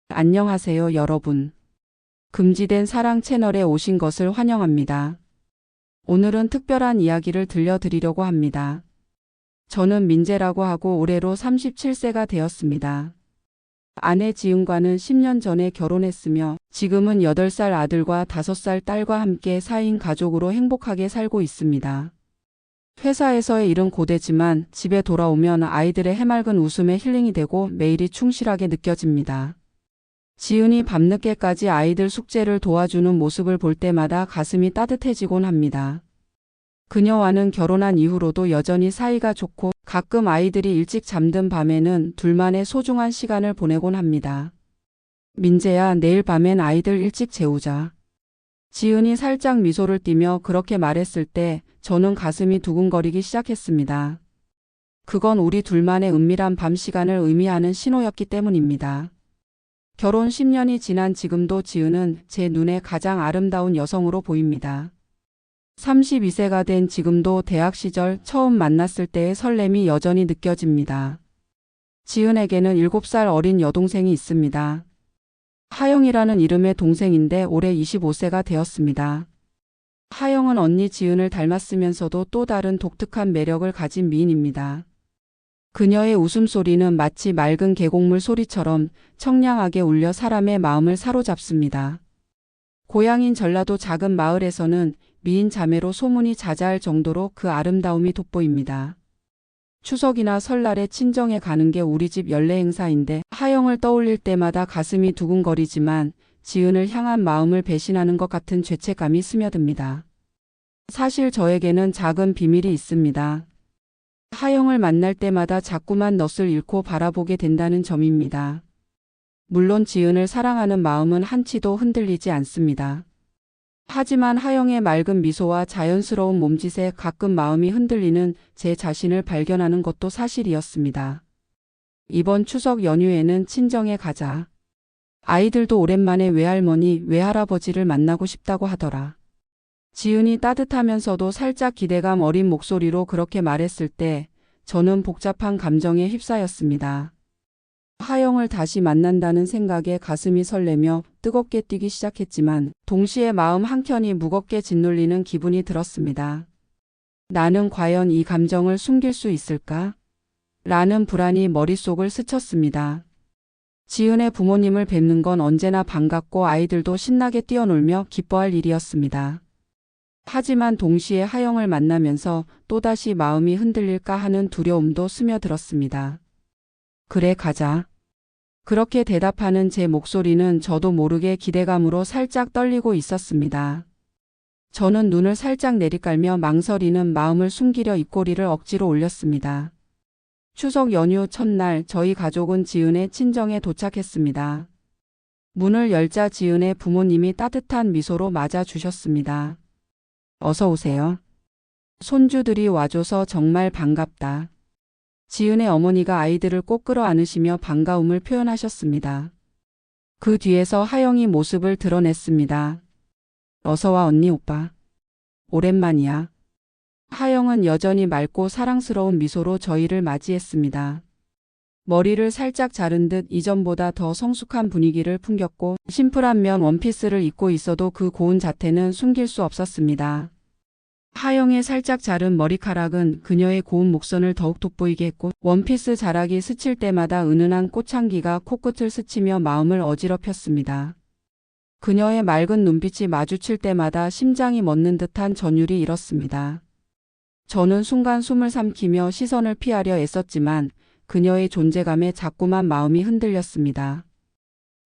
안녕하세요, 여러분. 금지된 사랑 채널에 오신 것을 환영합니다. 오늘은 특별한 이야기를 들려드리려고 합니다. 저는 민재라고 하고 올해로 37세가 되었습니다. 아내 지은과는 10년 전에 결혼했으며 지금은 8살 아들과 5살 딸과 함께 4인 가족으로 행복하게 살고 있습니다. 회사에서의 일은 고되지만 집에 돌아오면 아이들의 해맑은 웃음에 힐링이 되고 매일이 충실하게 느껴집니다. 지은이 밤늦게까지 아이들 숙제를 도와주는 모습을 볼 때마다 가슴이 따뜻해지곤 합니다. 그녀와는 결혼한 이후로도 여전히 사이가 좋고 가끔 아이들이 일찍 잠든 밤에는 둘만의 소중한 시간을 보내곤 합니다. 민재야, 내일 밤엔 아이들 일찍 재우자. 지은이 살짝 미소를 띠며 그렇게 말했을 때 저는 가슴이 두근거리기 시작했습니다. 그건 우리 둘만의 은밀한 밤 시간을 의미하는 신호였기 때문입니다. 결혼 10년이 지난 지금도 지은은 제 눈에 가장 아름다운 여성으로 보입니다. 32세가 된 지금도 대학 시절 처음 만났을 때의 설렘이 여전히 느껴집니다. 지은에게는 7살 어린 여동생이 있습니다. 하영이라는 이름의 동생인데 올해 25세가 되었습니다. 하영은 언니 지은을 닮았으면서도 또 다른 독특한 매력을 가진 미인입니다. 그녀의 웃음소리는 마치 맑은 계곡물 소리처럼 청량하게 울려 사람의 마음을 사로잡습니다. 고향인 전라도 작은 마을에서는 미인 자매로 소문이 자자할 정도로 그 아름다움이 돋보입니다. 추석이나 설날에 친정에 가는 게 우리 집 연례 행사인데 하영을 떠올릴 때마다 가슴이 두근거리지만 지은을 향한 마음을 배신하는 것 같은 죄책감이 스며듭니다. 사실 저에게는 작은 비밀이 있습니다. 하영을 만날 때마다 자꾸만 넋을 잃고 바라보게 된다는 점입니다. 물론 지은을 사랑하는 마음은 한치도 흔들리지 않습니다. 하지만 하영의 맑은 미소와 자연스러운 몸짓에 가끔 마음이 흔들리는 제 자신을 발견하는 것도 사실이었습니다. 이번 추석 연휴에는 친정에 가자. 아이들도 오랜만에 외할머니, 외할아버지를 만나고 싶다고 하더라. 지은이 따뜻하면서도 살짝 기대감 어린 목소리로 그렇게 말했을 때 저는 복잡한 감정에 휩싸였습니다. 하영을 다시 만난다는 생각에 가슴이 설레며 뜨겁게 뛰기 시작했지만 동시에 마음 한켠이 무겁게 짓눌리는 기분이 들었습니다. 나는 과연 이 감정을 숨길 수 있을까? 라는 불안이 머릿속을 스쳤습니다. 지은의 부모님을 뵙는 건 언제나 반갑고 아이들도 신나게 뛰어놀며 기뻐할 일이었습니다. 하지만 동시에 하영을 만나면서 또다시 마음이 흔들릴까 하는 두려움도 스며들었습니다. 그래, 가자. 그렇게 대답하는 제 목소리는 저도 모르게 기대감으로 살짝 떨리고 있었습니다. 저는 눈을 살짝 내리깔며 망설이는 마음을 숨기려 입꼬리를 억지로 올렸습니다. 추석 연휴 첫날 저희 가족은 지은의 친정에 도착했습니다. 문을 열자 지은의 부모님이 따뜻한 미소로 맞아주셨습니다. 어서 오세요. 손주들이 와줘서 정말 반갑다. 지은의 어머니가 아이들을 꼭 끌어안으시며 반가움을 표현하셨습니다. 그 뒤에서 하영이 모습을 드러냈습니다. 어서와 언니 오빠. 오랜만이야. 하영은 여전히 맑고 사랑스러운 미소로 저희를 맞이했습니다. 머리를 살짝 자른 듯 이전보다 더 성숙한 분위기를 풍겼고 심플한 면 원피스를 입고 있어도 그 고운 자태는 숨길 수 없었습니다. 하영의 살짝 자른 머리카락은 그녀의 고운 목선을 더욱 돋보이게 했고 원피스 자락이 스칠 때마다 은은한 꽃향기가 코끝을 스치며 마음을 어지럽혔습니다. 그녀의 맑은 눈빛이 마주칠 때마다 심장이 멎는 듯한 전율이 일었습니다. 저는 순간 숨을 삼키며 시선을 피하려 애썼지만 그녀의 존재감에 자꾸만 마음이 흔들렸습니다.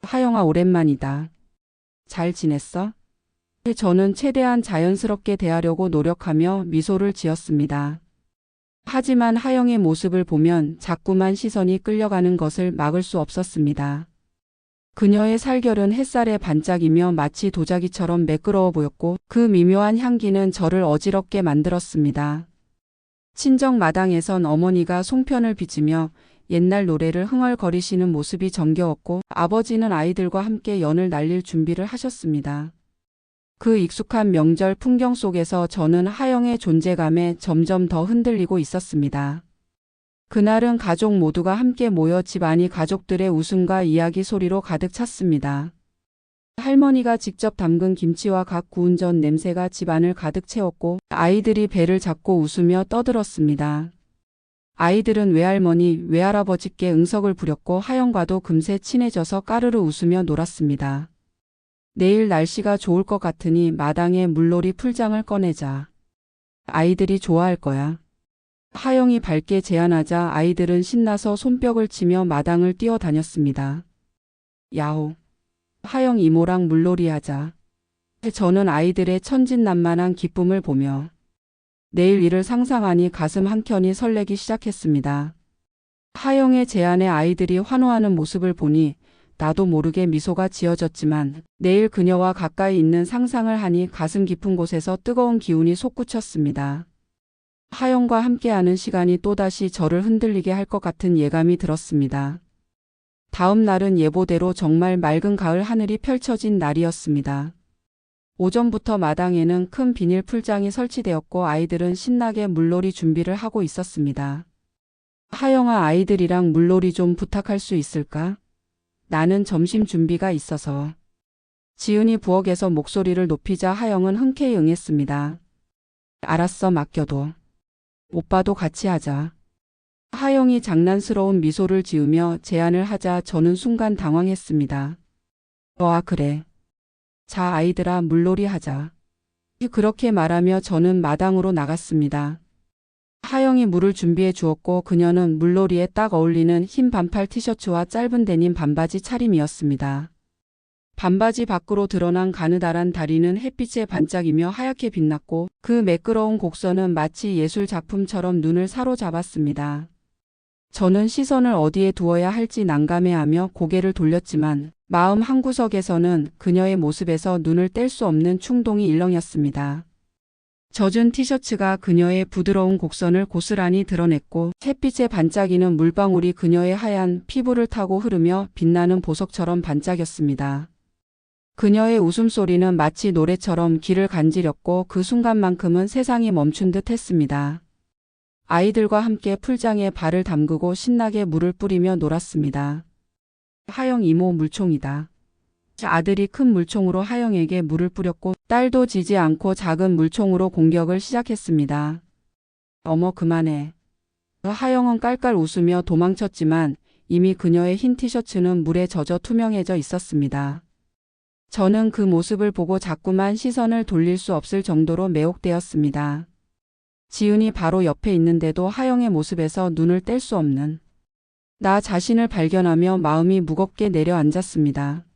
하영아, 오랜만이다. 잘 지냈어? 저는 최대한 자연스럽게 대하려고 노력하며 미소를 지었습니다. 하지만 하영의 모습을 보면 자꾸만 시선이 끌려가는 것을 막을 수 없었습니다. 그녀의 살결은 햇살에 반짝이며 마치 도자기처럼 매끄러워 보였고 그 미묘한 향기는 저를 어지럽게 만들었습니다. 친정 마당에선 어머니가 송편을 빚으며 옛날 노래를 흥얼거리시는 모습이 정겨웠고 아버지는 아이들과 함께 연을 날릴 준비를 하셨습니다. 그 익숙한 명절 풍경 속에서 저는 하영의 존재감에 점점 더 흔들리고 있었습니다. 그날은 가족 모두가 함께 모여 집안이 가족들의 웃음과 이야기 소리로 가득 찼습니다. 할머니가 직접 담근 김치와 갓 구운 전 냄새가 집안을 가득 채웠고 아이들이 배를 잡고 웃으며 떠들었습니다. 아이들은 외할머니, 외할아버지께 응석을 부렸고 하영과도 금세 친해져서 까르르 웃으며 놀았습니다. 내일 날씨가 좋을 것 같으니 마당에 물놀이 풀장을 꺼내자. 아이들이 좋아할 거야. 하영이 밝게 제안하자 아이들은 신나서 손뼉을 치며 마당을 뛰어다녔습니다. 야호. 하영 이모랑 물놀이 하자. 저는 아이들의 천진난만한 기쁨을 보며 내일 일을 상상하니 가슴 한켠이 설레기 시작했습니다. 하영의 제안에 아이들이 환호하는 모습을 보니 나도 모르게 미소가 지어졌지만 내일 그녀와 가까이 있는 상상을 하니 가슴 깊은 곳에서 뜨거운 기운이 솟구쳤습니다. 하영과 함께하는 시간이 또다시 저를 흔들리게 할 것 같은 예감이 들었습니다. 다음 날은 예보대로 정말 맑은 가을 하늘이 펼쳐진 날이었습니다. 오전부터 마당에는 큰 비닐 풀장이 설치되었고 아이들은 신나게 물놀이 준비를 하고 있었습니다. 하영아, 아이들이랑 물놀이 좀 부탁할 수 있을까? 나는 점심 준비가 있어서. 지은이 부엌에서 목소리를 높이자 하영은 흔쾌히 응했습니다. 알았어, 맡겨둬. 오빠도 같이 하자. 하영이 장난스러운 미소를 지으며 제안을 하자 저는 순간 당황했습니다. 그래. 자, 아이들아, 물놀이 하자. 그렇게 말하며 저는 마당으로 나갔습니다. 하영이 물을 준비해 주었고 그녀는 물놀이에 딱 어울리는 흰 반팔 티셔츠와 짧은 데님 반바지 차림이었습니다. 반바지 밖으로 드러난 가느다란 다리는 햇빛에 반짝이며 하얗게 빛났고 그 매끄러운 곡선은 마치 예술 작품처럼 눈을 사로잡았습니다. 저는 시선을 어디에 두어야 할지 난감해하며 고개를 돌렸지만 마음 한구석에서는 그녀의 모습에서 눈을 뗄 수 없는 충동이 일렁였습니다. 젖은 티셔츠가 그녀의 부드러운 곡선을 고스란히 드러냈고 햇빛에 반짝이는 물방울이 그녀의 하얀 피부를 타고 흐르며 빛나는 보석처럼 반짝였습니다. 그녀의 웃음소리는 마치 노래처럼 귀를 간지렸고 그 순간만큼은 세상이 멈춘 듯 했습니다. 아이들과 함께 풀장에 발을 담그고 신나게 물을 뿌리며 놀았습니다. 하영 이모 물총이다. 아들이 큰 물총으로 하영에게 물을 뿌렸고 딸도 지지 않고 작은 물총으로 공격을 시작했습니다. 어머, 그만해. 하영은 깔깔 웃으며 도망쳤지만 이미 그녀의 흰 티셔츠는 물에 젖어 투명해져 있었습니다. 저는 그 모습을 보고 자꾸만 시선을 돌릴 수 없을 정도로 매혹되었습니다. 지은이 바로 옆에 있는데도 하영의 모습에서 눈을 뗄 수 없는 나 자신을 발견하며 마음이 무겁게 내려앉았습니다.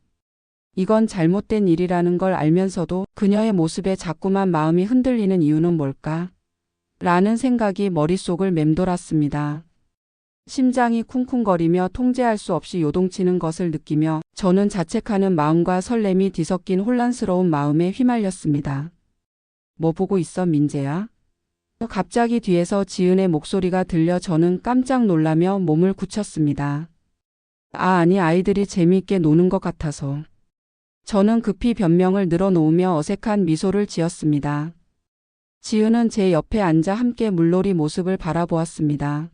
이건 잘못된 일이라는 걸 알면서도 그녀의 모습에 자꾸만 마음이 흔들리는 이유는 뭘까? 라는 생각이 머릿속을 맴돌았습니다. 심장이 쿵쿵거리며 통제할 수 없이 요동치는 것을 느끼며 저는 자책하는 마음과 설렘이 뒤섞인 혼란스러운 마음에 휘말렸습니다. 뭐 보고 있어, 민재야? 갑자기 뒤에서 지은의 목소리가 들려 저는 깜짝 놀라며 몸을 굳혔습니다. 아니, 아이들이 재미있게 노는 것 같아서. 저는 급히 변명을 늘어놓으며 어색한 미소를 지었습니다. 지은은 제 옆에 앉아 함께 물놀이 모습을 바라보았습니다.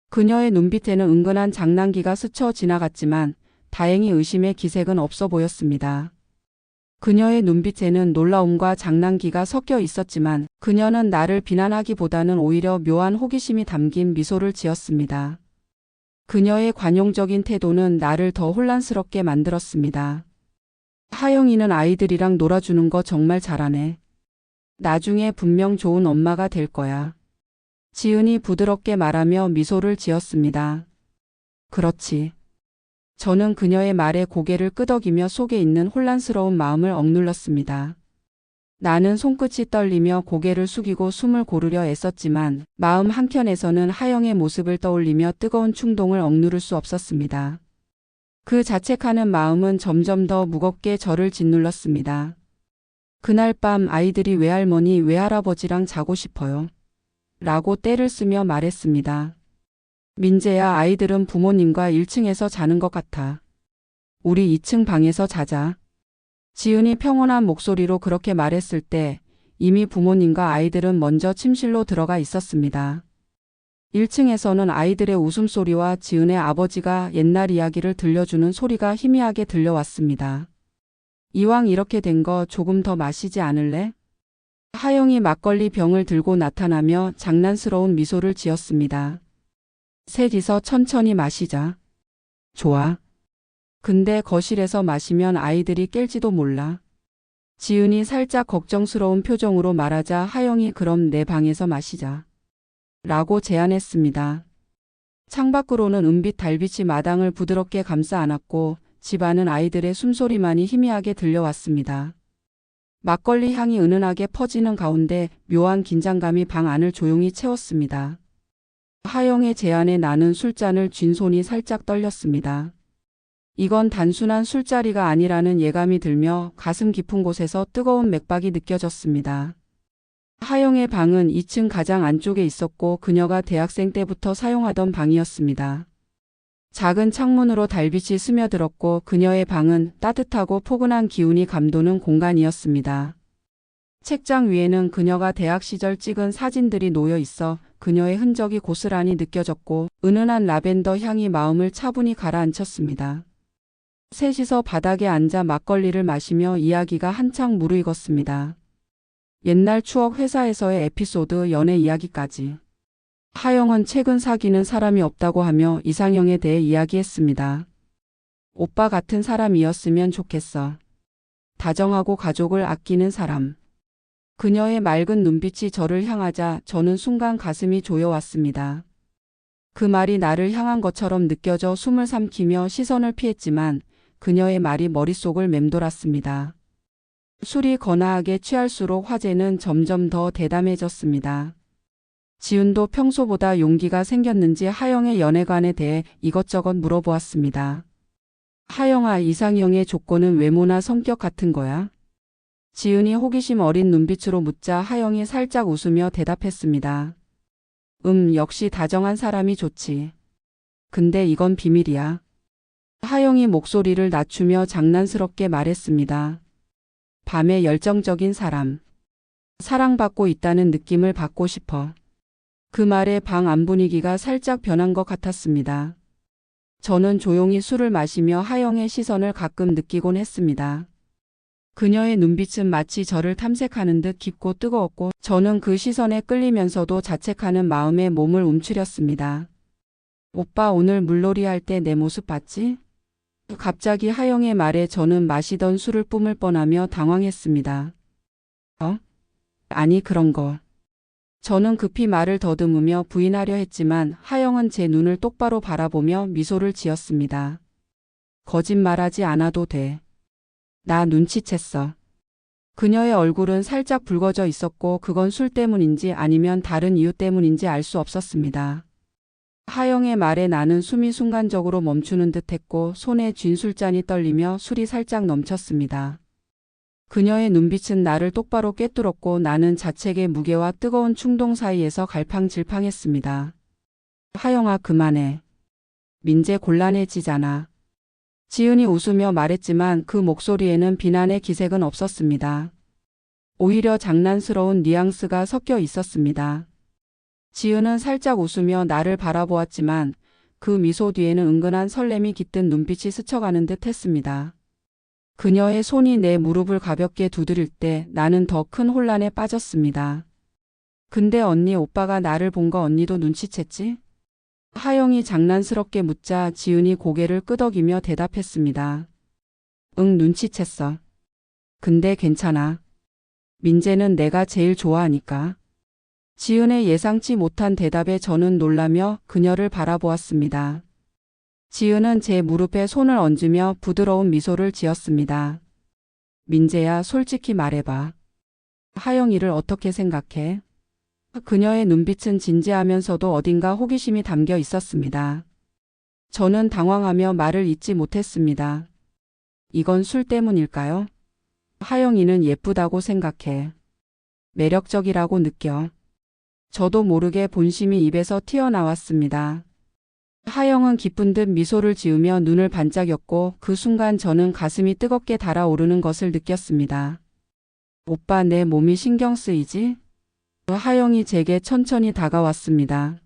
그녀의 눈빛에는 은근한 장난기가 스쳐 지나갔지만 다행히 의심의 기색은 없어 보였습니다. 그녀의 눈빛에는 놀라움과 장난기가 섞여 있었지만 그녀는 나를 비난하기보다는 오히려 묘한 호기심이 담긴 미소를 지었습니다. 그녀의 관용적인 태도는 나를 더 혼란스럽게 만들었습니다. 하영이는 아이들이랑 놀아주는 거 정말 잘하네. 나중에 분명 좋은 엄마가 될 거야. 지은이 부드럽게 말하며 미소를 지었습니다. 그렇지. 저는 그녀의 말에 고개를 끄덕이며 속에 있는 혼란스러운 마음을 억눌렀습니다. 나는 손끝이 떨리며 고개를 숙이고 숨을 고르려 애썼지만 마음 한켠에서는 하영의 모습을 떠올리며 뜨거운 충동을 억누를 수 없었습니다. 그 자책하는 마음은 점점 더 무겁게 저를 짓눌렀습니다. 그날 밤 아이들이 외할머니, 외할아버지랑 자고 싶어요. 라고 떼를 쓰며 말했습니다. 민재야, 아이들은 부모님과 1층에서 자는 것 같아. 우리 2층 방에서 자자. 지은이 평온한 목소리로 그렇게 말했을 때 이미 부모님과 아이들은 먼저 침실로 들어가 있었습니다. 1층에서는 아이들의 웃음소리와 지은의 아버지가 옛날 이야기를 들려주는 소리가 희미하게 들려왔습니다. 이왕 이렇게 된 거 조금 더 마시지 않을래? 하영이 막걸리 병을 들고 나타나며 장난스러운 미소를 지었습니다. 셋이서 천천히 마시자. 좋아. 근데 거실에서 마시면 아이들이 깰지도 몰라. 지은이 살짝 걱정스러운 표정으로 말하자 하영이 그럼 내 방에서 마시자. 라고 제안했습니다. 창밖으로는 은빛 달빛이 마당을 부드럽게 감싸 안았고 집안은 아이들의 숨소리만이 희미하게 들려왔습니다. 막걸리 향이 은은하게 퍼지는 가운데 묘한 긴장감이 방 안을 조용히 채웠습니다. 하영의 제안에 나는 술잔을 쥔 손이 살짝 떨렸습니다. 이건 단순한 술자리가 아니라는 예감이 들며 가슴 깊은 곳에서 뜨거운 맥박이 느껴졌습니다. 하영의 방은 2층 가장 안쪽에 있었고 그녀가 대학생 때부터 사용하던 방이었습니다. 작은 창문으로 달빛이 스며들었고 그녀의 방은 따뜻하고 포근한 기운이 감도는 공간이었습니다. 책장 위에는 그녀가 대학 시절 찍은 사진들이 놓여 있어 그녀의 흔적이 고스란히 느껴졌고 은은한 라벤더 향이 마음을 차분히 가라앉혔습니다. 셋이서 바닥에 앉아 막걸리를 마시며 이야기가 한창 무르익었습니다. 옛날 추억, 회사에서의 에피소드, 연애 이야기까지. 하영은 최근 사귀는 사람이 없다고 하며 이상형에 대해 이야기했습니다. 오빠 같은 사람이었으면 좋겠어. 다정하고 가족을 아끼는 사람. 그녀의 맑은 눈빛이 저를 향하자 저는 순간 가슴이 조여왔습니다. 그 말이 나를 향한 것처럼 느껴져 숨을 삼키며 시선을 피했지만 그녀의 말이 머릿속을 맴돌았습니다. 술이 거나하게 취할수록 화제는 점점 더 대담해졌습니다. 지은도 평소보다 용기가 생겼는지 하영의 연애관에 대해 이것저것 물어보았습니다. 하영아, 이상형의 조건은 외모나 성격 같은 거야? 지은이 호기심 어린 눈빛으로 묻자 하영이 살짝 웃으며 대답했습니다. 역시 다정한 사람이 좋지. 근데 이건 비밀이야. 하영이 목소리를 낮추며 장난스럽게 말했습니다. 밤에 열정적인 사람. 사랑받고 있다는 느낌을 받고 싶어. 그 말에 방 안 분위기가 살짝 변한 것 같았습니다. 저는 조용히 술을 마시며 하영의 시선을 가끔 느끼곤 했습니다. 그녀의 눈빛은 마치 저를 탐색하는 듯 깊고 뜨거웠고 저는 그 시선에 끌리면서도 자책하는 마음에 몸을 움츠렸습니다. 오빠 오늘 물놀이 할 때 내 모습 봤지? 갑자기 하영의 말에 저는 마시던 술을 뿜을 뻔하며 당황했습니다. 아니 그런 거. 저는 급히 말을 더듬으며 부인하려 했지만 하영은 제 눈을 똑바로 바라보며 미소를 지었습니다. 거짓말하지 않아도 돼. 나 눈치챘어. 그녀의 얼굴은 살짝 붉어져 있었고 그건 술 때문인지 아니면 다른 이유 때문인지 알 수 없었습니다. 하영의 말에 나는 숨이 순간적으로 멈추는 듯했고 손에 쥔 술잔이 떨리며 술이 살짝 넘쳤습니다. 그녀의 눈빛은 나를 똑바로 꿰뚫었고 나는 자책의 무게와 뜨거운 충동 사이에서 갈팡질팡했습니다. 하영아 그만해. 민재 곤란해지잖아. 지은이 웃으며 말했지만 그 목소리에는 비난의 기색은 없었습니다. 오히려 장난스러운 뉘앙스가 섞여 있었습니다. 지은은 살짝 웃으며 나를 바라보았지만 그 미소 뒤에는 은근한 설렘이 깃든 눈빛이 스쳐가는 듯 했습니다. 그녀의 손이 내 무릎을 가볍게 두드릴 때 나는 더 큰 혼란에 빠졌습니다. 근데 언니, 오빠가 나를 본 거 언니도 눈치챘지? 하영이 장난스럽게 묻자 지은이 고개를 끄덕이며 대답했습니다. 응, 눈치챘어. 근데 괜찮아. 민재는 내가 제일 좋아하니까. 지은의 예상치 못한 대답에 저는 놀라며 그녀를 바라보았습니다. 지은은 제 무릎에 손을 얹으며 부드러운 미소를 지었습니다. 민재야, 솔직히 말해봐. 하영이를 어떻게 생각해? 그녀의 눈빛은 진지하면서도 어딘가 호기심이 담겨 있었습니다. 저는 당황하며 말을 잇지 못했습니다. 이건 술 때문일까요? 하영이는 예쁘다고 생각해. 매력적이라고 느껴. 저도 모르게 본심이 입에서 튀어나왔습니다. 하영은 기쁜 듯 미소를 지으며 눈을 반짝였고 그 순간 저는 가슴이 뜨겁게 달아오르는 것을 느꼈습니다. 오빠, 내 몸이 신경 쓰이지? 하영이 제게 천천히 다가왔습니다.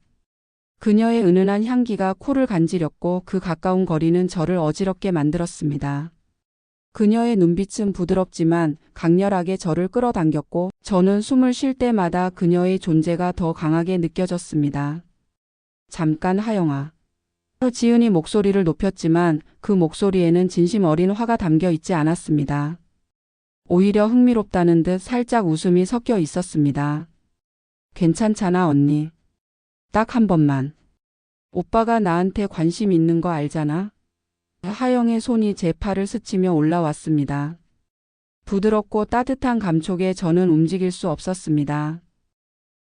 그녀의 은은한 향기가 코를 간지렸고 그 가까운 거리는 저를 어지럽게 만들었습니다. 그녀의 눈빛은 부드럽지만 강렬하게 저를 끌어당겼고 저는 숨을 쉴 때마다 그녀의 존재가 더 강하게 느껴졌습니다. 잠깐 하영아. 지은이 목소리를 높였지만 그 목소리에는 진심 어린 화가 담겨 있지 않았습니다. 오히려 흥미롭다는 듯 살짝 웃음이 섞여 있었습니다. 괜찮잖아 언니. 딱 한 번만. 오빠가 나한테 관심 있는 거 알잖아. 하영의 손이 제 팔을 스치며 올라왔습니다. 부드럽고 따뜻한 감촉에 저는 움직일 수 없었습니다.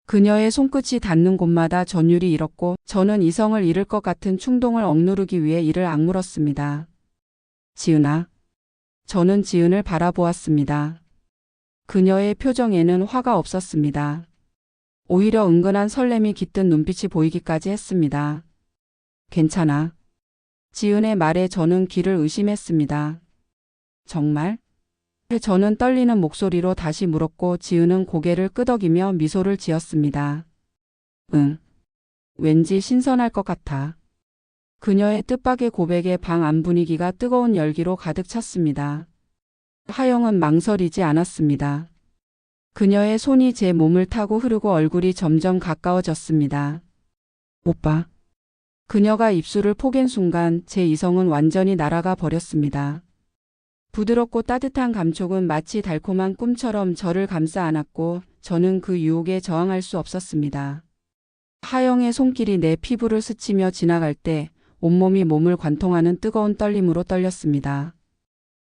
그녀의 손끝이 닿는 곳마다 전율이 일었고 저는 이성을 잃을 것 같은 충동을 억누르기 위해 이를 악물었습니다. 지은아. 저는 지은을 바라보았습니다. 그녀의 표정에는 화가 없었습니다. 오히려 은근한 설렘이 깃든 눈빛이 보이기까지 했습니다. 괜찮아. 지은의 말에 저는 귀를 의심했습니다. 정말? 저는 떨리는 목소리로 다시 물었고 지은은 고개를 끄덕이며 미소를 지었습니다. 응. 왠지 신선할 것 같아. 그녀의 뜻밖의 고백에 방 안 분위기가 뜨거운 열기로 가득 찼습니다. 하영은 망설이지 않았습니다. 그녀의 손이 제 몸을 타고 흐르고 얼굴이 점점 가까워졌습니다. 오빠. 그녀가 입술을 포갠 순간 제 이성은 완전히 날아가 버렸습니다. 부드럽고 따뜻한 감촉은 마치 달콤한 꿈처럼 저를 감싸 안았고 저는 그 유혹에 저항할 수 없었습니다. 하영의 손길이 내 피부를 스치며 지나갈 때 온몸이 몸을 관통하는 뜨거운 떨림으로 떨렸습니다.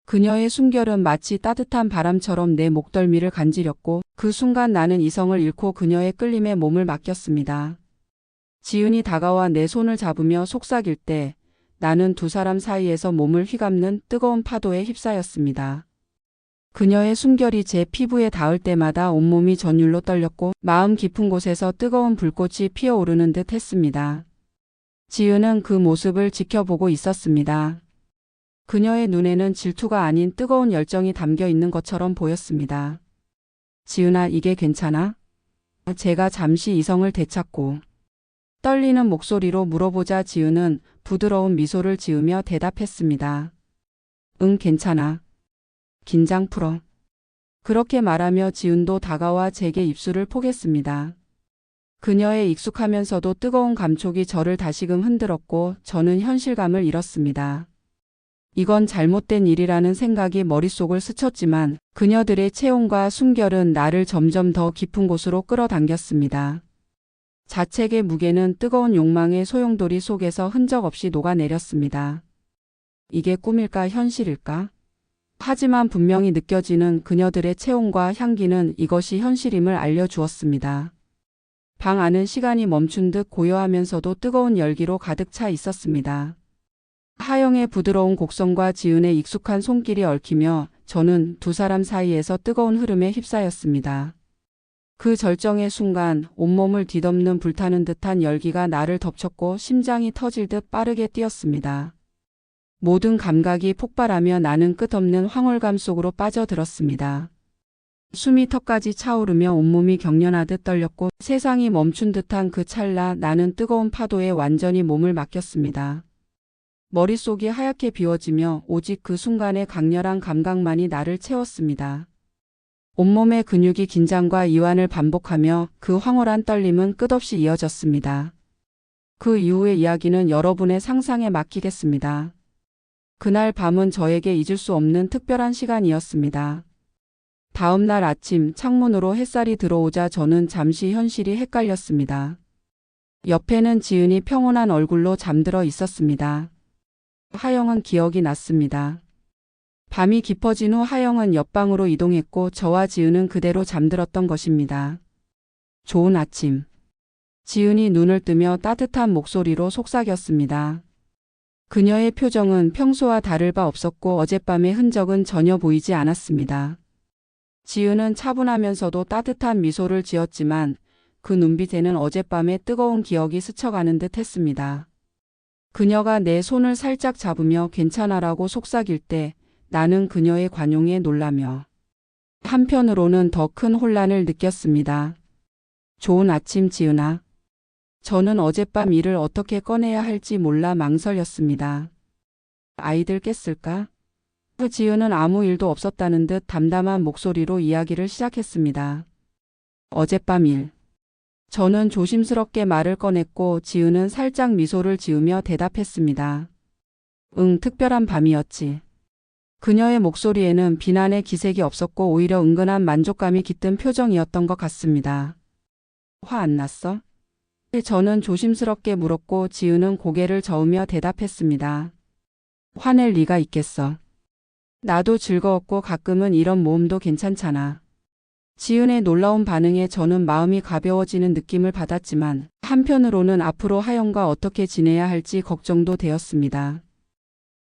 그녀의 숨결은 마치 따뜻한 바람처럼 내 목덜미를 간지렸고 그 순간 나는 이성을 잃고 그녀의 끌림에 몸을 맡겼습니다. 지은이 다가와 내 손을 잡으며 속삭일 때 나는 두 사람 사이에서 몸을 휘감는 뜨거운 파도에 휩싸였습니다. 그녀의 숨결이 제 피부에 닿을 때마다 온몸이 전율로 떨렸고 마음 깊은 곳에서 뜨거운 불꽃이 피어오르는 듯 했습니다. 지은은 그 모습을 지켜보고 있었습니다. 그녀의 눈에는 질투가 아닌 뜨거운 열정이 담겨 있는 것처럼 보였습니다. 지은아, 이게 괜찮아? 제가 잠시 이성을 되찾고 떨리는 목소리로 물어보자 지은은 부드러운 미소를 지으며 대답했습니다. 응, 괜찮아. 긴장 풀어. 그렇게 말하며 지은도 다가와 제게 입술을 포겠습니다. 그녀의 익숙하면서도 뜨거운 감촉이 저를 다시금 흔들었고 저는 현실감을 잃었습니다. 이건 잘못된 일이라는 생각이 머릿속을 스쳤지만 그녀들의 체온과 숨결은 나를 점점 더 깊은 곳으로 끌어당겼습니다. 자책의 무게는 뜨거운 욕망의 소용돌이 속에서 흔적 없이 녹아내렸습니다. 이게 꿈일까 현실일까? 하지만 분명히 느껴지는 그녀들의 체온과 향기는 이것이 현실임을 알려주었습니다. 방 안은 시간이 멈춘 듯 고요하면서도 뜨거운 열기로 가득 차 있었습니다. 하영의 부드러운 곡선과 지은의 익숙한 손길이 얽히며 저는 두 사람 사이에서 뜨거운 흐름에 휩싸였습니다. 그 절정의 순간 온몸을 뒤덮는 불타는 듯한 열기가 나를 덮쳤고 심장이 터질 듯 빠르게 뛰었습니다. 모든 감각이 폭발하며 나는 끝없는 황홀감 속으로 빠져들었습니다. 숨이 턱까지 차오르며 온몸이 경련하듯 떨렸고 세상이 멈춘 듯한 그 찰나 나는 뜨거운 파도에 완전히 몸을 맡겼습니다. 머릿속이 하얗게 비워지며 오직 그 순간의 강렬한 감각만이 나를 채웠습니다. 온몸의 근육이 긴장과 이완을 반복하며 그 황홀한 떨림은 끝없이 이어졌습니다. 그 이후의 이야기는 여러분의 상상에 맡기겠습니다. 그날 밤은 저에게 잊을 수 없는 특별한 시간이었습니다. 다음 날 아침 창문으로 햇살이 들어오자 저는 잠시 현실이 헷갈렸습니다. 옆에는 지은이 평온한 얼굴로 잠들어 있었습니다. 하영은 기억이 났습니다. 밤이 깊어진 후 하영은 옆방으로 이동했고 저와 지은은 그대로 잠들었던 것입니다. 좋은 아침. 지은이 눈을 뜨며 따뜻한 목소리로 속삭였습니다. 그녀의 표정은 평소와 다를 바 없었고 어젯밤의 흔적은 전혀 보이지 않았습니다. 지은은 차분하면서도 따뜻한 미소를 지었지만 그 눈빛에는 어젯밤의 뜨거운 기억이 스쳐가는 듯 했습니다. 그녀가 내 손을 살짝 잡으며 괜찮아라고 속삭일 때 나는 그녀의 관용에 놀라며 한편으로는 더 큰 혼란을 느꼈습니다. 좋은 아침 지은아. 저는 어젯밤 일을 어떻게 꺼내야 할지 몰라 망설였습니다. 아이들 깼을까? 지은은 아무 일도 없었다는 듯 담담한 목소리로 이야기를 시작했습니다. 어젯밤 일. 저는 조심스럽게 말을 꺼냈고 지은은 살짝 미소를 지으며 대답했습니다. 응, 특별한 밤이었지. 그녀의 목소리에는 비난의 기색이 없었고 오히려 은근한 만족감이 깃든 표정이었던 것 같습니다. 화 안 났어? 저는 조심스럽게 물었고 지은은 고개를 저으며 대답했습니다. 화낼 리가 있겠어. 나도 즐거웠고 가끔은 이런 모험도 괜찮잖아. 지은의 놀라운 반응에 저는 마음이 가벼워지는 느낌을 받았지만 한편으로는 앞으로 하영과 어떻게 지내야 할지 걱정도 되었습니다.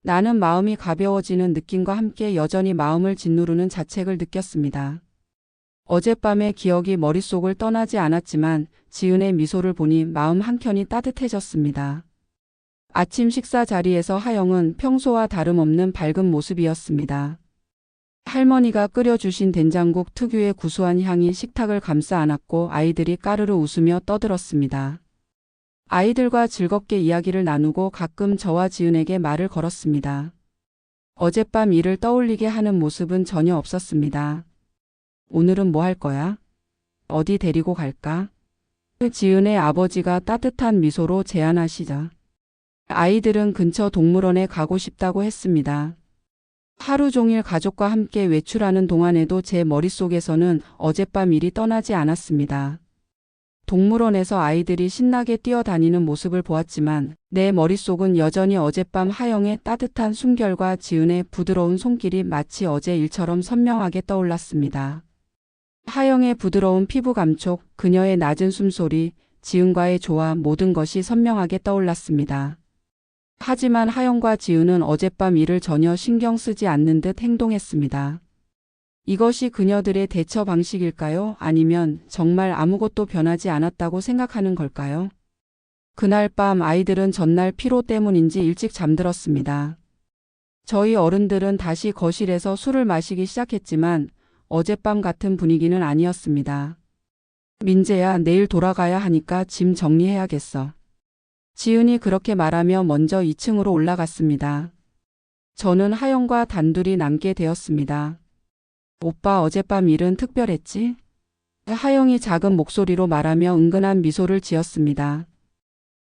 나는 마음이 가벼워지는 느낌과 함께 여전히 마음을 짓누르는 자책을 느꼈습니다. 어젯밤의 기억이 머릿속을 떠나지 않았지만 지은의 미소를 보니 마음 한켠이 따뜻해졌습니다. 아침 식사 자리에서 하영은 평소와 다름없는 밝은 모습이었습니다. 할머니가 끓여주신 된장국 특유의 구수한 향이 식탁을 감싸 안았고 아이들이 까르르 웃으며 떠들었습니다. 아이들과 즐겁게 이야기를 나누고 가끔 저와 지은에게 말을 걸었습니다. 어젯밤 일을 떠올리게 하는 모습은 전혀 없었습니다. 오늘은 뭐 할 거야? 어디 데리고 갈까? 지은의 아버지가 따뜻한 미소로 제안하시자 아이들은 근처 동물원에 가고 싶다고 했습니다. 하루 종일 가족과 함께 외출하는 동안에도 제 머릿속에서는 어젯밤 일이 떠나지 않았습니다. 동물원에서 아이들이 신나게 뛰어다니는 모습을 보았지만 내 머릿속은 여전히 어젯밤 하영의 따뜻한 숨결과 지은의 부드러운 손길이 마치 어제 일처럼 선명하게 떠올랐습니다. 하영의 부드러운 피부 감촉, 그녀의 낮은 숨소리, 지은과의 조화 모든 것이 선명하게 떠올랐습니다. 하지만 하영과 지은은 어젯밤 일을 전혀 신경 쓰지 않는 듯 행동했습니다. 이것이 그녀들의 대처 방식일까요? 아니면 정말 아무것도 변하지 않았다고 생각하는 걸까요? 그날 밤 아이들은 전날 피로 때문인지 일찍 잠들었습니다. 저희 어른들은 다시 거실에서 술을 마시기 시작했지만 어젯밤 같은 분위기는 아니었습니다. 민재야, 내일 돌아가야 하니까 짐 정리해야겠어. 지은이 그렇게 말하며 먼저 2층으로 올라갔습니다. 저는 하영과 단둘이 남게 되었습니다. 오빠, 어젯밤 일은 특별했지? 하영이 작은 목소리로 말하며 은근한 미소를 지었습니다.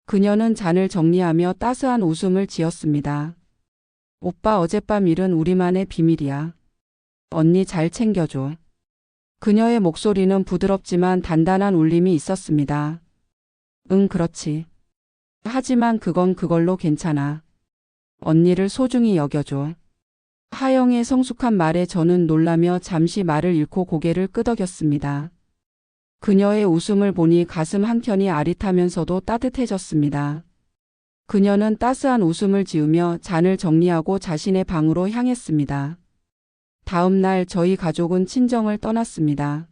그녀는 잔을 정리하며 따스한 웃음을 지었습니다. 오빠, 어젯밤 일은 우리만의 비밀이야. 언니 잘 챙겨줘. 그녀의 목소리는 부드럽지만 단단한 울림이 있었습니다. 응, 그렇지. 하지만 그건 그걸로 괜찮아. 언니를 소중히 여겨줘. 하영의 성숙한 말에 저는 놀라며 잠시 말을 잃고 고개를 끄덕였습니다. 그녀의 웃음을 보니 가슴 한켠이 아릿하면서도 따뜻해졌습니다. 그녀는 따스한 웃음을 지으며 잔을 정리하고 자신의 방으로 향했습니다. 다음 날 저희 가족은 친정을 떠났습니다.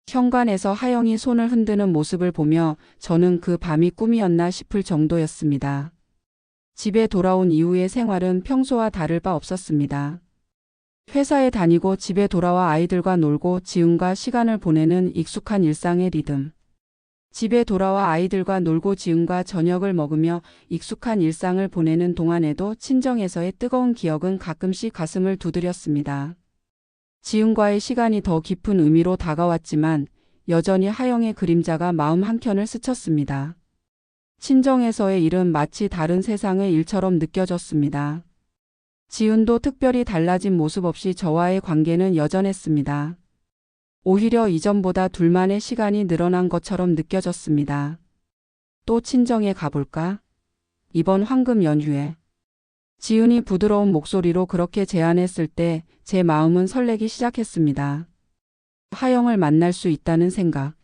현관에서 하영이 손을 흔드는 모습을 보며 저는 그 밤이 꿈이었나 싶을 정도였습니다. 집에 돌아온 이후의 생활은 평소와 다를 바 없었습니다. 회사에 다니고 집에 돌아와 아이들과 놀고 지은과 시간을 보내는 익숙한 일상의 리듬. 집에 돌아와 아이들과 놀고 지은과 저녁을 먹으며 익숙한 일상을 보내는 동안에도 친정에서의 뜨거운 기억은 가끔씩 가슴을 두드렸습니다. 지은과의 시간이 더 깊은 의미로 다가왔지만 여전히 하영의 그림자가 마음 한켠을 스쳤습니다. 친정에서의 일은 마치 다른 세상의 일처럼 느껴졌습니다. 지은도 특별히 달라진 모습 없이 저와의 관계는 여전했습니다. 오히려 이전보다 둘만의 시간이 늘어난 것처럼 느껴졌습니다. 또 친정에 가볼까? 이번 황금 연휴에. 지은이 부드러운 목소리로 그렇게 제안했을 때 제 마음은 설레기 시작했습니다. 하영을 만날 수 있다는 생각.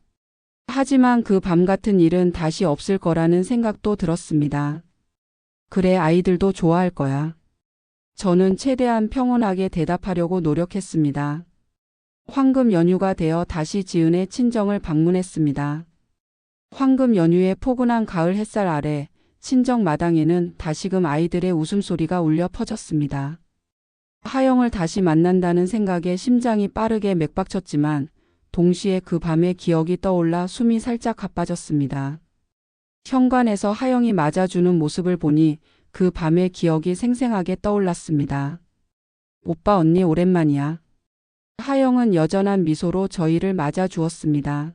하지만 그 밤 같은 일은 다시 없을 거라는 생각도 들었습니다. 그래, 아이들도 좋아할 거야. 저는 최대한 평온하게 대답하려고 노력했습니다. 황금 연휴가 되어 다시 지은의 친정을 방문했습니다. 황금 연휴의 포근한 가을 햇살 아래 친정 마당에는 다시금 아이들의 웃음소리가 울려 퍼졌습니다. 하영을 다시 만난다는 생각에 심장이 빠르게 맥박쳤지만 동시에 그 밤의 기억이 떠올라 숨이 살짝 가빠졌습니다. 현관에서 하영이 맞아주는 모습을 보니 그 밤의 기억이 생생하게 떠올랐습니다. 오빠 언니 오랜만이야. 하영은 여전한 미소로 저희를 맞아주었습니다.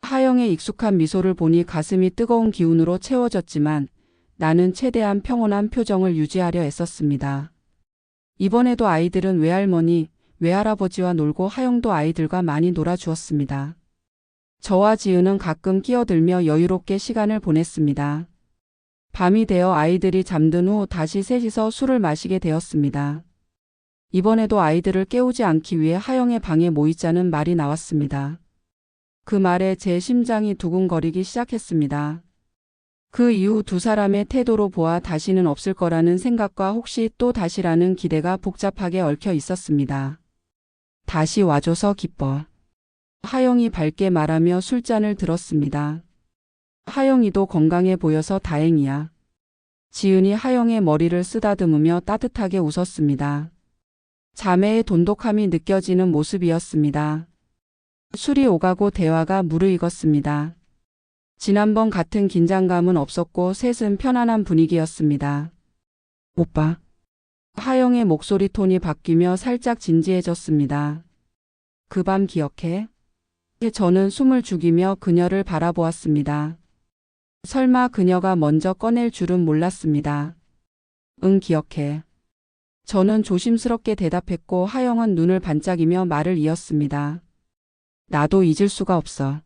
하영의 익숙한 미소를 보니 가슴이 뜨거운 기운으로 채워졌지만 나는 최대한 평온한 표정을 유지하려 애썼습니다. 이번에도 아이들은 외할머니, 외할아버지와 놀고 하영도 아이들과 많이 놀아주었습니다. 저와 지은은 가끔 끼어들며 여유롭게 시간을 보냈습니다. 밤이 되어 아이들이 잠든 후 다시 셋이서 술을 마시게 되었습니다. 이번에도 아이들을 깨우지 않기 위해 하영의 방에 모이자는 말이 나왔습니다. 그 말에 제 심장이 두근거리기 시작했습니다. 그 이후 두 사람의 태도로 보아 다시는 없을 거라는 생각과 혹시 또 다시라는 기대가 복잡하게 얽혀 있었습니다. 다시 와줘서 기뻐. 하영이 밝게 말하며 술잔을 들었습니다. 하영이도 건강해 보여서 다행이야. 지은이 하영의 머리를 쓰다듬으며 따뜻하게 웃었습니다. 자매의 돈독함이 느껴지는 모습이었습니다. 술이 오가고 대화가 무르익었습니다. 지난번 같은 긴장감은 없었고 셋은 편안한 분위기였습니다. 오빠. 하영의 목소리 톤이 바뀌며 살짝 진지해졌습니다. 그 밤 기억해? 저는 숨을 죽이며 그녀를 바라보았습니다. 설마 그녀가 먼저 꺼낼 줄은 몰랐습니다. 응, 기억해. 저는 조심스럽게 대답했고 하영은 눈을 반짝이며 말을 이었습니다. 나도 잊을 수가 없어.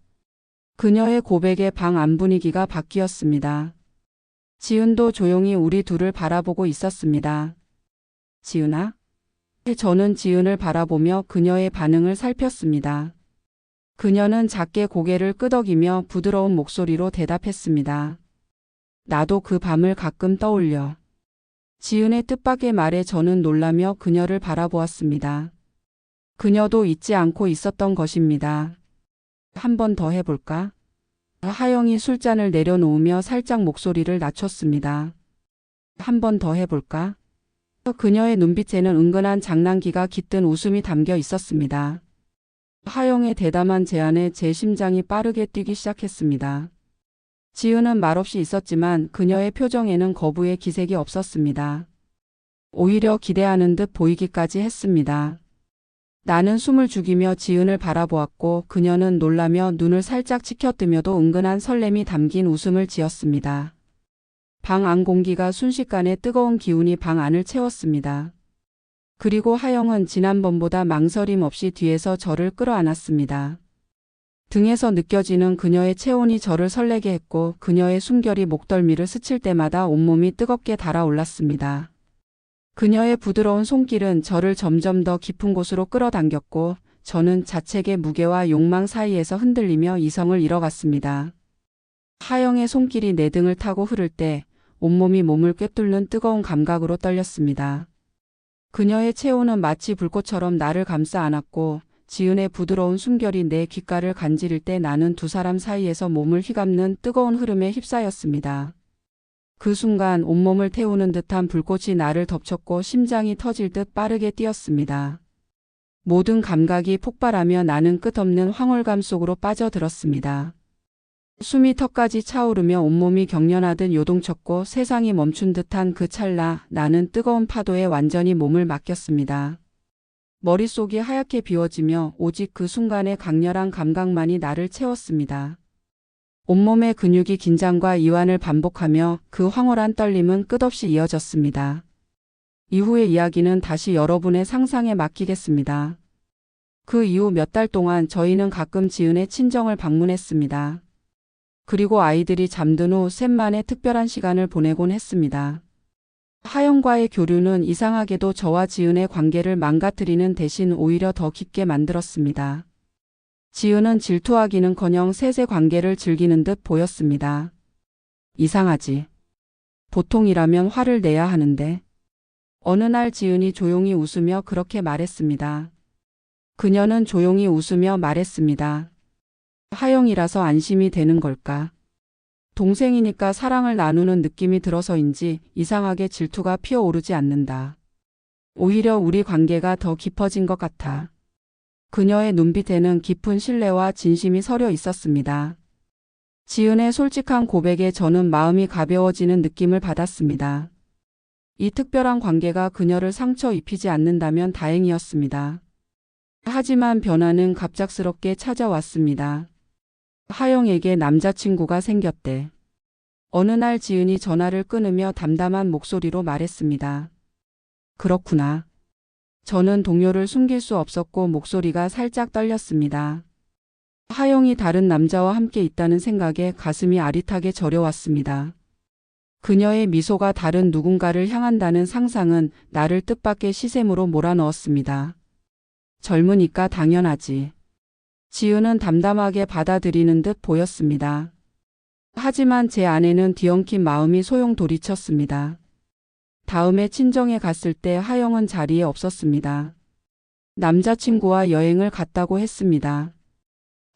그녀의 고백에 방 안 분위기가 바뀌었습니다. 지은도 조용히 우리 둘을 바라보고 있었습니다. 지은아? 저는 지은을 바라보며 그녀의 반응을 살폈습니다. 그녀는 작게 고개를 끄덕이며 부드러운 목소리로 대답했습니다. 나도 그 밤을 가끔 떠올려. 지은의 뜻밖의 말에 저는 놀라며 그녀를 바라보았습니다. 그녀도 잊지 않고 있었던 것입니다. 한 번 더 해볼까? 하영이 술잔을 내려놓으며 살짝 목소리를 낮췄습니다. 한 번 더 해볼까? 그녀의 눈빛에는 은근한 장난기가 깃든 웃음이 담겨 있었습니다. 하영의 대담한 제안에 제 심장이 빠르게 뛰기 시작했습니다. 지은은 말없이 있었지만 그녀의 표정에는 거부의 기색이 없었습니다. 오히려 기대하는 듯 보이기까지 했습니다. 나는 숨을 죽이며 지은을 바라보았고 그녀는 놀라며 눈을 살짝 치켜뜨며도 은근한 설렘이 담긴 웃음을 지었습니다. 방 안 공기가 순식간에 뜨거운 기운이 방 안을 채웠습니다. 그리고 하영은 지난번보다 망설임 없이 뒤에서 저를 끌어안았습니다. 등에서 느껴지는 그녀의 체온이 저를 설레게 했고 그녀의 숨결이 목덜미를 스칠 때마다 온몸이 뜨겁게 달아올랐습니다. 그녀의 부드러운 손길은 저를 점점 더 깊은 곳으로 끌어당겼고 저는 자책의 무게와 욕망 사이에서 흔들리며 이성을 잃어갔습니다. 하영의 손길이 내 등을 타고 흐를 때 온몸이 몸을 꿰뚫는 뜨거운 감각으로 떨렸습니다. 그녀의 체온은 마치 불꽃처럼 나를 감싸 안았고 지은의 부드러운 숨결이 내 귓가를 간지릴 때 나는 두 사람 사이에서 몸을 휘감는 뜨거운 흐름에 휩싸였습니다. 그 순간 온몸을 태우는 듯한 불꽃이 나를 덮쳤고 심장이 터질 듯 빠르게 뛰었습니다. 모든 감각이 폭발하며 나는 끝없는 황홀감 속으로 빠져들었습니다. 숨이 턱까지 차오르며 온몸이 경련하듯 요동쳤고 세상이 멈춘 듯한 그 찰나 나는 뜨거운 파도에 완전히 몸을 맡겼습니다. 머릿속이 하얗게 비워지며 오직 그 순간의 강렬한 감각만이 나를 채웠습니다. 온몸의 근육이 긴장과 이완을 반복하며 그 황홀한 떨림은 끝없이 이어졌습니다. 이후의 이야기는 다시 여러분의 상상에 맡기겠습니다. 그 이후 몇 달 동안 저희는 가끔 지은의 친정을 방문했습니다. 그리고 아이들이 잠든 후 셋만의 특별한 시간을 보내곤 했습니다. 하영과의 교류는 이상하게도 저와 지은의 관계를 망가뜨리는 대신 오히려 더 깊게 만들었습니다. 지은은 질투하기는커녕 셋의 관계를 즐기는 듯 보였습니다. 이상하지. 보통이라면 화를 내야 하는데. 어느 날 지은이 조용히 웃으며 그렇게 말했습니다. 그녀는 조용히 웃으며 말했습니다. 하영이라서 안심이 되는 걸까? 동생이니까 사랑을 나누는 느낌이 들어서인지 이상하게 질투가 피어오르지 않는다. 오히려 우리 관계가 더 깊어진 것 같아. 그녀의 눈빛에는 깊은 신뢰와 진심이 서려 있었습니다. 지은의 솔직한 고백에 저는 마음이 가벼워지는 느낌을 받았습니다. 이 특별한 관계가 그녀를 상처 입히지 않는다면 다행이었습니다. 하지만 변화는 갑작스럽게 찾아왔습니다. 하영에게 남자친구가 생겼대. 어느 날 지은이 전화를 끊으며 담담한 목소리로 말했습니다. 그렇구나. 저는 동요를 숨길 수 없었고 목소리가 살짝 떨렸습니다. 하영이 다른 남자와 함께 있다는 생각에 가슴이 아릿하게 저려왔습니다. 그녀의 미소가 다른 누군가를 향한다는 상상은 나를 뜻밖의 시샘으로 몰아넣었습니다. 젊으니까 당연하지. 지은은 담담하게 받아들이는 듯 보였습니다. 하지만 제 안에는 뒤엉킨 마음이 소용돌이쳤습니다. 다음에 친정에 갔을 때 하영은 자리에 없었습니다. 남자친구와 여행을 갔다고 했습니다.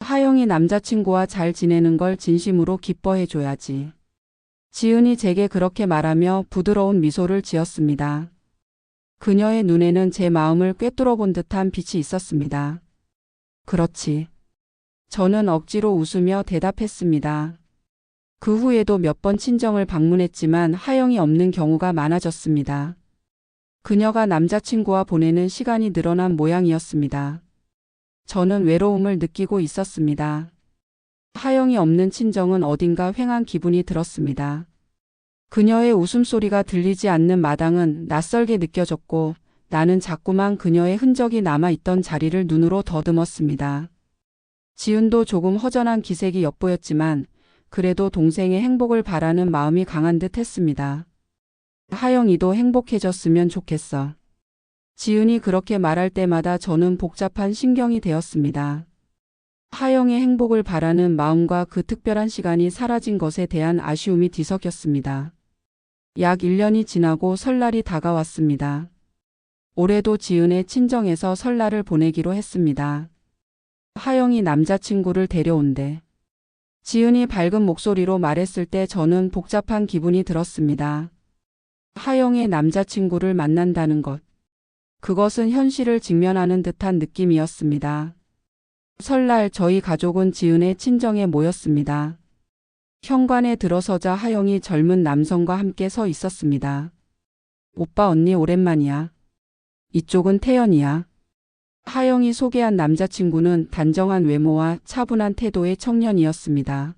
하영이 남자친구와 잘 지내는 걸 진심으로 기뻐해줘야지. 지은이 제게 그렇게 말하며 부드러운 미소를 지었습니다. 그녀의 눈에는 제 마음을 꿰뚫어 본 듯한 빛이 있었습니다. 그렇지. 저는 억지로 웃으며 대답했습니다. 그 후에도 몇 번 친정을 방문했지만 하영이 없는 경우가 많아졌습니다. 그녀가 남자친구와 보내는 시간이 늘어난 모양이었습니다. 저는 외로움을 느끼고 있었습니다. 하영이 없는 친정은 어딘가 휑한 기분이 들었습니다. 그녀의 웃음소리가 들리지 않는 마당은 낯설게 느껴졌고 나는 자꾸만 그녀의 흔적이 남아있던 자리를 눈으로 더듬었습니다. 지은도 조금 허전한 기색이 엿보였지만 그래도 동생의 행복을 바라는 마음이 강한 듯 했습니다. 하영이도 행복해졌으면 좋겠어. 지은이 그렇게 말할 때마다 저는 복잡한 신경이 되었습니다. 하영의 행복을 바라는 마음과 그 특별한 시간이 사라진 것에 대한 아쉬움이 뒤섞였습니다. 약 1년이 지나고 설날이 다가왔습니다. 올해도 지은의 친정에서 설날을 보내기로 했습니다. 하영이 남자친구를 데려온대. 지은이 밝은 목소리로 말했을 때 저는 복잡한 기분이 들었습니다. 하영의 남자친구를 만난다는 것. 그것은 현실을 직면하는 듯한 느낌이었습니다. 설날 저희 가족은 지은의 친정에 모였습니다. 현관에 들어서자 하영이 젊은 남성과 함께 서 있었습니다. 오빠 언니 오랜만이야. 이쪽은 태연이야. 하영이 소개한 남자친구는 단정한 외모와 차분한 태도의 청년이었습니다.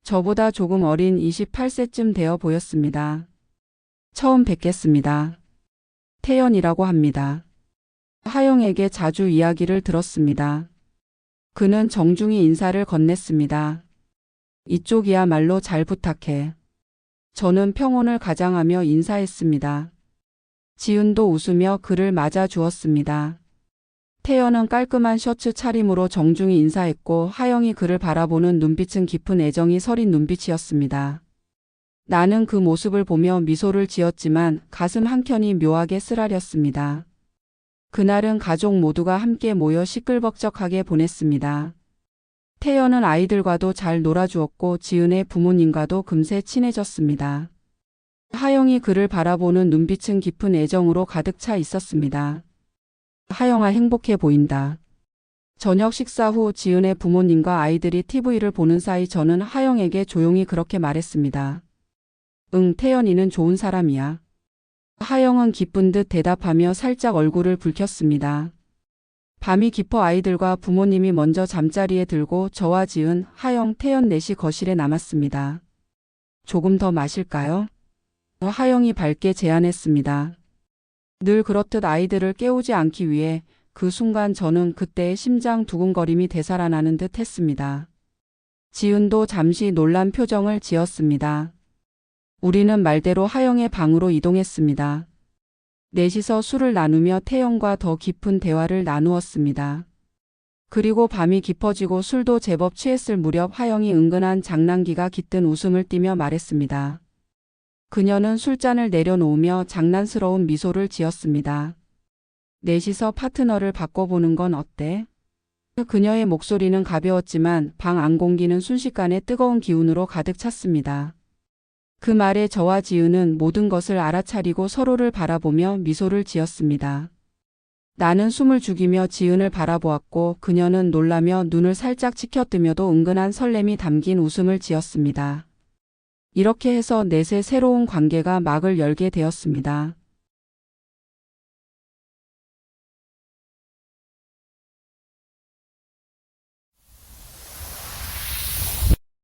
저보다 조금 어린 28세쯤 되어 보였습니다. 처음 뵙겠습니다. 태연이라고 합니다. 하영에게 자주 이야기를 들었습니다. 그는 정중히 인사를 건넸습니다. 이쪽이야말로 잘 부탁해. 저는 평온을 가장하며 인사했습니다. 지은도 웃으며 그를 맞아 주었습니다. 태연은 깔끔한 셔츠 차림으로 정중히 인사했고 하영이 그를 바라보는 눈빛은 깊은 애정이 서린 눈빛이었습니다. 나는 그 모습을 보며 미소를 지었지만 가슴 한켠이 묘하게 쓰라렸습니다. 그날은 가족 모두가 함께 모여 시끌벅적하게 보냈습니다. 태연은 아이들과도 잘 놀아주었고 지은의 부모님과도 금세 친해졌습니다. 하영이 그를 바라보는 눈빛은 깊은 애정으로 가득 차 있었습니다. 하영아 행복해 보인다. 저녁 식사 후 지은의 부모님과 아이들이 TV를 보는 사이 저는 하영에게 조용히 그렇게 말했습니다. 응, 태연이는 좋은 사람이야. 하영은 기쁜 듯 대답하며 살짝 얼굴을 붉혔습니다. 밤이 깊어 아이들과 부모님이 먼저 잠자리에 들고 저와 지은, 하영, 태연 넷이 거실에 남았습니다. 조금 더 마실까요? 하영이 밝게 제안했습니다. 늘 그렇듯 아이들을 깨우지 않기 위해 그 순간 저는 그때의 심장 두근거림이 되살아나는 듯 했습니다. 지은도 잠시 놀란 표정을 지었습니다. 우리는 말대로 하영의 방으로 이동했습니다. 넷이서 술을 나누며 태연과 더 깊은 대화를 나누었습니다. 그리고 밤이 깊어지고 술도 제법 취했을 무렵 하영이 은근한 장난기가 깃든 웃음을 띠며 말했습니다. 그녀는 술잔을 내려놓으며 장난스러운 미소를 지었습니다. 넷이서 파트너를 바꿔보는 건 어때? 그녀의 목소리는 가벼웠지만 방 안 공기는 순식간에 뜨거운 기운으로 가득 찼습니다. 그 말에 저와 지은은 모든 것을 알아차리고 서로를 바라보며 미소를 지었습니다. 나는 숨을 죽이며 지은을 바라보았고 그녀는 놀라며 눈을 살짝 치켜뜨며도 은근한 설렘이 담긴 웃음을 지었습니다. 이렇게 해서 넷의 새로운 관계가 막을 열게 되었습니다.